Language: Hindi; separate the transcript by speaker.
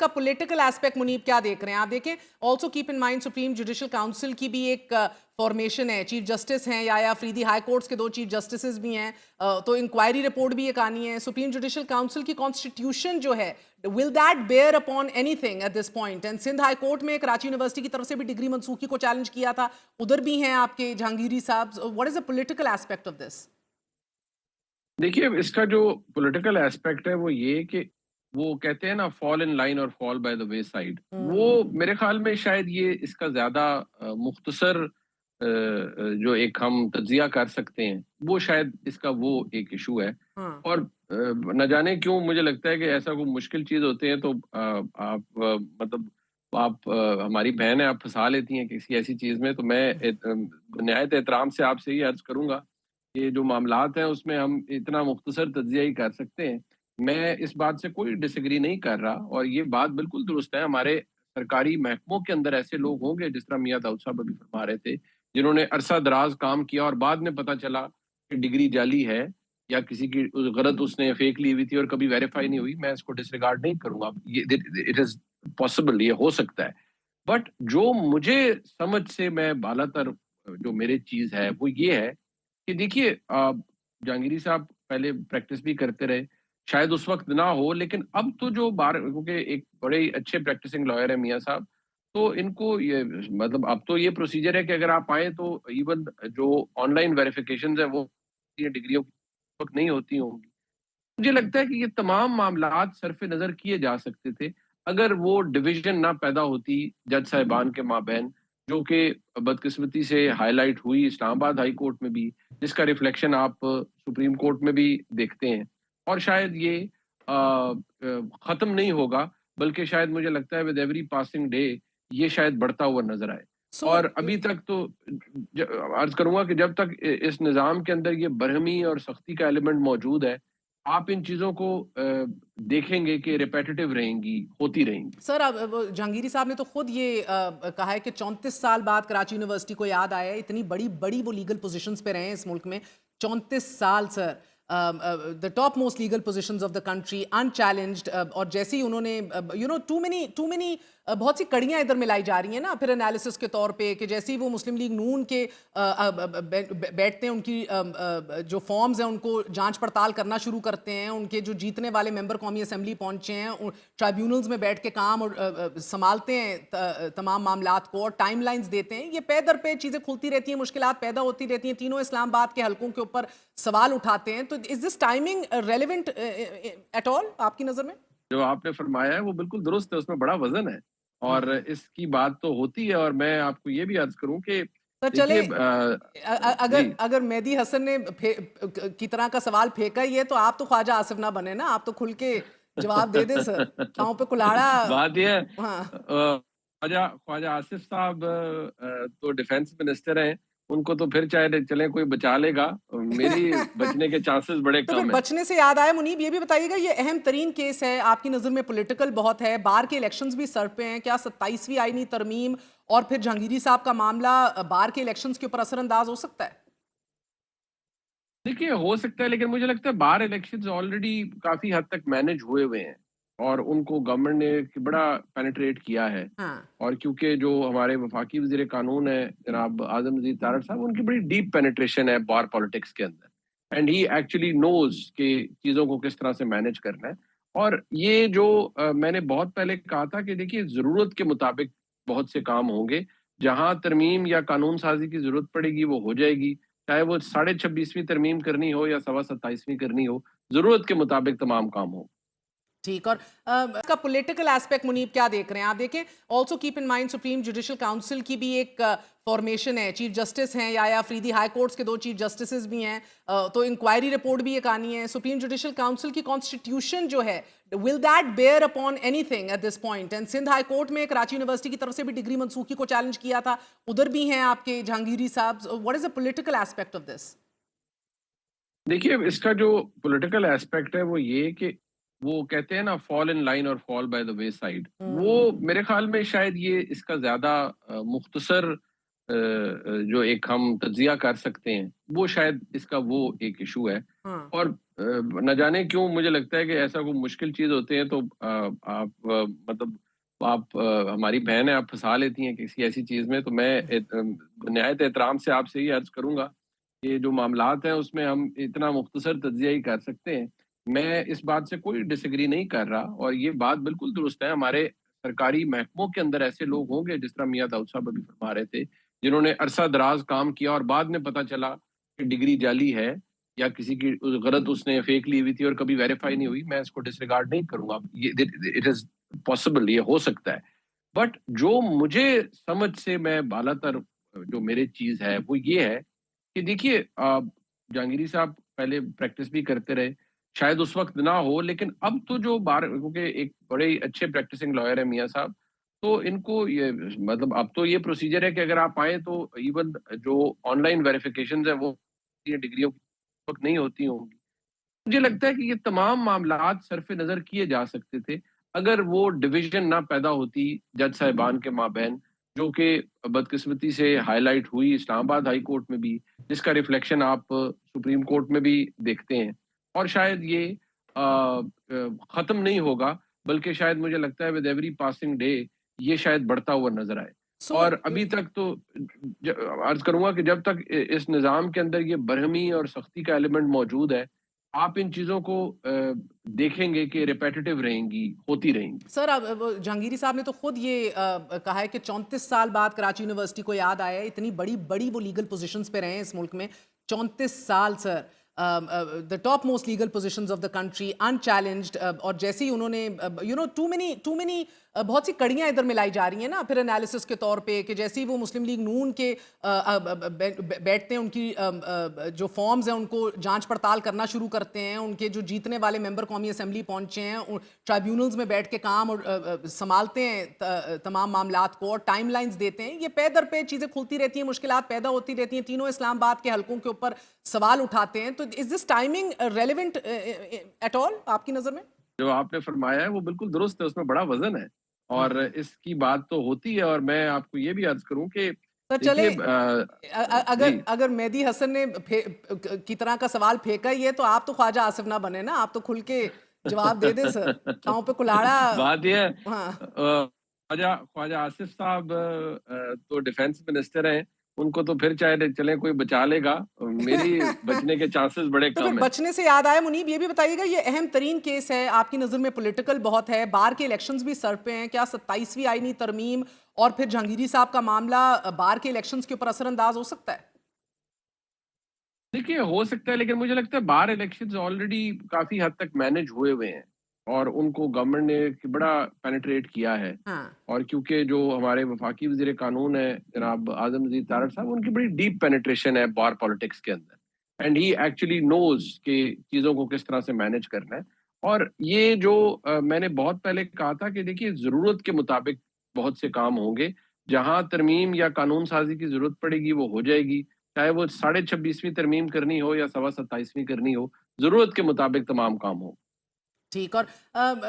Speaker 1: इसका पॉलिटिकल एस्पेक्ट मुनीब क्या देख रहे हैं आप? देखें, also keep in mind supreme judicial council की भी एक फॉर्मेशन है, चीफ जस्टिस हैं या अफरीदी हाई कोर्ट्स के 2 चीफ जस्टिस भी हैं, तो इंक्वायरी रिपोर्ट भी एक आनी है। सुप्रीम जुडिशल काउंसिल की कॉन्स्टिट्यूशन जो है, will that bear upon anything at this point? And Sindh high court में कराची यूनिवर्सिटी की तरफ से भी डिग्री मनसूखी को चैलेंज किया था, उधर भी हैं आपके जहांगीरी साहब। What is the political aspect of this?
Speaker 2: देखिए, इसका जो पॉलिटिकल एस्पेक्ट है वो ये कि वो कहते हैं ना, फॉल इन लाइन और fall by the way side. वो मेरे ख्याल में शायद ये इसका ज्यादा मुख्तसर जो एक हम तज्जिया कर सकते हैं, वो शायद इसका वो एक इशू है।
Speaker 1: हाँ।
Speaker 2: और न जाने क्यों मुझे लगता है कि ऐसा कोई मुश्किल चीज होती है तो आप मतलब आप हमारी बहन है, आप फंसा लेती हैं किसी ऐसी चीज में। तो मैं निहायत एहतराम से आपसे ये अर्ज करूंगा, ये जो मामलात हैं उसमें हम इतना मुख्तसर तज्जिया ही कर सकते हैं। मैं इस बात से कोई डिसएग्री नहीं कर रहा, और ये बात बिल्कुल दुरुस्त है। हमारे सरकारी महकमों के अंदर ऐसे लोग होंगे, जिस तरह मियां दाऊद साहब अभी फरमा रहे थे, जिन्होंने अरसा दराज काम किया और बाद में पता चला कि डिग्री जाली है या किसी की गलत उसने फेक ली हुई थी और कभी वेरीफाई नहीं हुई। मैं इसको डिसरिगार्ड नहीं करूंगा, ये इट इज पॉसिबल, ये हो सकता है। बट जो मुझे समझ से मैं बालातर जो मेरी चीज है वो ये है कि देखिए, जहांगीरी साहब पहले प्रैक्टिस भी करते रहे, शायद उस वक्त ना हो, लेकिन अब तो जो बार, क्योंकि एक बड़े ही अच्छे प्रैक्टिसिंग लॉयर है मियां साहब, तो इनको ये मतलब अब तो ये प्रोसीजर है कि अगर आप आए तो इवन जो ऑनलाइन वेरिफिकेशन है वो ये डिग्रियों की वक्त नहीं होती होंगी। मुझे लगता है कि ये तमाम मामलात सरफ नजर किए जा सकते थे अगर वो डिवीजन ना पैदा होती जज साहिबान के माबैन, जो कि बदकिस्मती से हाईलाइट हुई इस्लामाबाद हाई कोर्ट में भी, जिसका रिफ्लेक्शन आप सुप्रीम कोर्ट में भी देखते हैं। और शायद ये खत्म नहीं होगा, बल्कि शायद मुझे लगता है विद एवरी पासिंग डे ये शायद बढ़ता हुआ नजर आए।
Speaker 1: सो
Speaker 2: और अभी तक तो अर्ज करूंगा कि जब तक इस निज़ाम के अंदर ये बरहमी और सख्ती का एलिमेंट मौजूद है, आप इन चीजों को देखेंगे कि रिपेटिटिव रहेंगी, होती रहेंगी।
Speaker 1: सर, अब जहांगीरी साहब ने तो खुद ये कहा है कि 34 साल बाद कराची यूनिवर्सिटी को याद आया है। इतनी बड़ी बड़ी वो लीगल पोजीशंस पे रहे हैं इस मुल्क में 34 साल sir, the top most legal positions of the country unchallenged. और जैसे ही उन्होंने टू मेनी बहुत सी कड़ियां इधर मिलाई जा रही हैं ना, फिर एनालिसिस के तौर पे कि जैसे ही वो मुस्लिम लीग नून के बैठते हैं, उनकी जो फॉर्म्स हैं उनको जांच पड़ताल करना शुरू करते हैं, उनके जो जीतने वाले मेंबर कौमी असेंबली पहुंचे हैं ट्राइब्यूनल्स में बैठ के काम और संभालते हैं तमाम मामलात को और टाइमलाइंस देते हैं। ये पे दर पे चीज़ें खुलती रहती हैं, मुश्किलात पैदा होती रहती हैं, तीनों इस्लामाबाद के हलकों के ऊपर सवाल उठाते हैं। तो is this timing relevant at all आपकी नज़र में?
Speaker 2: जो आपने फरमाया है वो बिल्कुल दुरुस्त है, उसमें बड़ा वजन है और
Speaker 1: हाँ
Speaker 2: इसकी बात तो होती है। और मैं आपको ये भी अर्ज करूं कि
Speaker 1: तो चले,
Speaker 2: देखिए
Speaker 1: अगर
Speaker 2: जी,
Speaker 1: अगर मेहदी हसन ने की तरह का सवाल फेंका ही है, तो आप तो ख्वाजा आसिफ ना बने ना, आप तो खुल के जवाब दे दें सर। पाँव पे कुल्हाड़ा।
Speaker 2: बात यह है,
Speaker 1: हाँ
Speaker 2: ख्वाजा ख्वाजा आसिफ साहब तो डिफेंस मिनिस्टर हैं, उनको तो फिर चाहे चले कोई बचा लेगा, मेरी बचने के चांसेस बड़े
Speaker 1: तो फिर
Speaker 2: कम है।
Speaker 1: बचने से याद आया मुनीब, ये भी बताइएगा, ये अहम तरीन केस है आपकी नज़र में, पॉलिटिकल बहुत है, बार के इलेक्शंस भी सर पे हैं, क्या 27वीं आईनी तरमीम और फिर जहांगीरी साहब का मामला बार के इलेक्शंस के ऊपर असरअंदाज हो सकता है?
Speaker 2: देखिए, हो सकता है, लेकिन मुझे लगता है बार इलेक्शंस ऑलरेडी काफी हद तक मैनेज हुए हुए हैं और उनको गवर्नमेंट ने बड़ा पेनिट्रेट किया है।
Speaker 1: हाँ
Speaker 2: और क्योंकि जो हमारे वफाकी वजीर कानून है जनाब आजम मजीद तारड़ साहब, उनकी बड़ी डीप पेनिट्रेशन है बार पॉलिटिक्स के अंदर, एंड ही एक्चुअली नोज कि चीज़ों को किस तरह से मैनेज करना है। और ये जो मैंने बहुत पहले कहा था कि देखिए, ज़रूरत के मुताबिक बहुत से काम होंगे, जहां तरमीम या कानून साजी की जरूरत पड़ेगी वो हो जाएगी, चाहे वो 26वीं तरमीम करनी हो या 27वीं करनी हो, जरूरत के मुताबिक तमाम काम हो।
Speaker 1: ठीक। और इसका पॉलिटिकल एस्पेक्ट मुनीब क्या देख रहे हैं आप? देखें, also keep in mind supreme judicial council की भी एक फॉर्मेशन है, चीफ जस्टिस हैं या अफरीदी हाई कोर्ट्स के 2 चीफ जस्टिस भी हैं, तो इंक्वायरी रिपोर्ट भी एक आनी है। सुप्रीम जुडिशल काउंसिल की कॉन्स्टिट्यूशन जो है, will that bear upon anything at this point? And Sindh high court में कराची यूनिवर्सिटी की तरफ से भी डिग्री मनसूखी को चैलेंज किया था, उधर भी हैं आपके जहांगीरी साहब। What is the political aspect of this?
Speaker 2: देखिए, इसका जो पॉलिटिकल एस्पेक्ट है वो ये कि वो कहते हैं ना, फॉल इन लाइन और fall by the way side. वो मेरे ख्याल में शायद ये इसका ज्यादा मुख्तसर जो एक हम तज्जिया कर सकते हैं, वो शायद इसका वो एक इशू है।
Speaker 1: हाँ
Speaker 2: और न जाने क्यों मुझे लगता है कि ऐसा कोई मुश्किल चीज़ होती है तो आप मतलब आप हमारी बहन है, आप फँसा लेती हैं किसी ऐसी चीज़ में, तो मैं निहायत एहतराम से आपसे ये अर्ज़ करूँगा कि जो मामलात हैं उसमें हम इतना मुख्तसर तज्ज़िया ही कर सकते हैं। मैं इस बात से कोई डिसएग्री नहीं कर रहा और ये बात बिल्कुल दुरुस्त है, हमारे सरकारी महकमों के अंदर ऐसे लोग होंगे जिस तरह मियाँ दाऊद साहब अभी फरमा रहे थे, जिन्होंने अरसा-दराज़ काम किया और बाद में पता चला कि डिग्री जाली है या किसी की गलत उसने फेक ली हुई थी और कभी वेरीफाई नहीं हुई, मैं इसको डिसरिगार्ड नहीं करूँगा। ये इट इज़ पॉसिबल, ये हो सकता है। बट जो मुझे समझ से मैं बालातर जो मेरी चीज़ है, वो ये है कि देखिए जहांगीरी साहब पहले प्रैक्टिस भी करते रहे, शायद उस वक़्त ना हो, लेकिन अब तो जो बार क्योंकि एक बड़े ही अच्छे प्रैक्टिसिंग लॉयर है मियाँ साहब, तो इनको ये मतलब अब तो ये प्रोसीजर है कि अगर आप आएँ तो इवन जो ऑनलाइन वेरिफिकेशंस हैं, वो ये डिग्रियों वक़्त नहीं होती होंगी। मुझे लगता है कि ये तमाम मामलात सरफ़े नज़र किए जा सकते थे, अगर वो डिवीज़न ना पैदा होती जज साहिबान के माबैन, जो कि बदकिस्मती से हाइलाइट हुई इस्लामाबाद हाई कोर्ट में भी, जिसका रिफ्लेक्शन आप सुप्रीम कोर्ट में भी देखते हैं। और शायद ये ख़त्म नहीं होगा, बल्कि शायद मुझे लगता है विद एवरी पासिंग डे ये शायद बढ़ता हुआ नज़र आए।
Speaker 1: सो
Speaker 2: और अभी तक तो अर्ज़ करूँगा कि जब तक इस निज़ाम के अंदर ये बरहमी और सख्ती का एलिमेंट मौजूद है, आप इन चीज़ों को देखेंगे कि रिपिटिटिव रहेंगी, होती रहेंगी।
Speaker 1: सर, अब वो जहांगीरी साहब ने तो खुद ये कहा है कि 34 साल बाद कराची यूनिवर्सिटी को याद आया है, इतनी बड़ी बड़ी वो लीगल पोजीशंस पे रहे हैं इस मुल्क में। 34 साल sir, the top most legal positions of the country unchallenged, और जैसे ही उन्होंने टू मेनी बहुत सी कड़ियां इधर मिलाई जा रही हैं ना, फिर एनालिसिस के तौर पे कि जैसे ही वो मुस्लिम लीग नून के बैठते हैं, उनकी जो फॉर्म्स हैं उनको जांच पड़ताल करना शुरू करते हैं, उनके जो जीतने वाले मेंबर कौमी असेंबली पहुंचे हैं ट्राइब्यूनल्स में बैठ के काम और संभालते हैं तमाम मामलात को और टाइमलाइंस देते हैं, ये पे दर पे चीज़ें खुलती रहती हैं, मुश्किलात पैदा होती रहती हैं, तीनों इस्लामाबाद के हलकों के ऊपर सवाल उठाते हैं। तो is this timing relevant at all आपकी नज़र में?
Speaker 2: जो आपने फरमाया है वो बिल्कुल दुरुस्त है, उसमें बड़ा वज़न है और इसकी बात तो होती है और मैं आपको ये भी अर्ज़ करूँ कि
Speaker 1: तो चले
Speaker 2: देखिए
Speaker 1: अगर
Speaker 2: जी।
Speaker 1: अगर मेहदी हसन ने की तरह का सवाल फेंका ही है, तो आप तो ख्वाजा आसिफ ना बने ना, आप तो खुल के जवाब दे दें सर, पाँव पे कुल्हाड़ा।
Speaker 2: बात ये है
Speaker 1: हाँ।
Speaker 2: ख्वाजा ख्वाजा आसिफ साहब तो डिफेंस मिनिस्टर हैं, उनको तो फिर चाहे चलें कोई बचा लेगा, मेरी बचने के चांसेस बड़े
Speaker 1: तो फिर
Speaker 2: कम हैं।
Speaker 1: बचने से याद आया मुनीब, ये भी बताइएगा, ये अहम तरीन केस है आपकी नज़र में, पॉलिटिकल बहुत है, बार के इलेक्शंस भी सर पे हैं, क्या 27वीं आईनी तरमीम और फिर जहांगीरी साहब का मामला बार के इलेक्शंस के ऊपर असरअंदाज हो सकता है?
Speaker 2: देखिए, हो सकता है लेकिन मुझे लगता है बार इलेक्शंस ऑलरेडी काफ़ी हद तक मैनेज हुए हुए हैं और उनको गवर्नमेंट ने बड़ा पेनिट्रेट किया है।
Speaker 1: हाँ।
Speaker 2: और क्योंकि जो हमारे वफाकी वज़ीर कानून हैं जनाब आज़म नज़ीर तारड़ साहब, उनकी बड़ी डीप पेनिट्रेशन है बार पॉलिटिक्स के अंदर एंड ही एक्चुअली नोज़ कि चीज़ों को किस तरह से मैनेज करना है। और ये जो मैंने बहुत पहले कहा था कि देखिए ज़रूरत के मुताबिक बहुत से काम होंगे, जहाँ तरमीम या कानून साज़ी की ज़रूरत पड़ेगी वो हो जाएगी। चाहे वो साढ़े 26वीं तरमीम करनी हो या सवा 27वीं करनी हो, ज़रूरत के मुताबिक तमाम काम हों।
Speaker 1: ठीक। और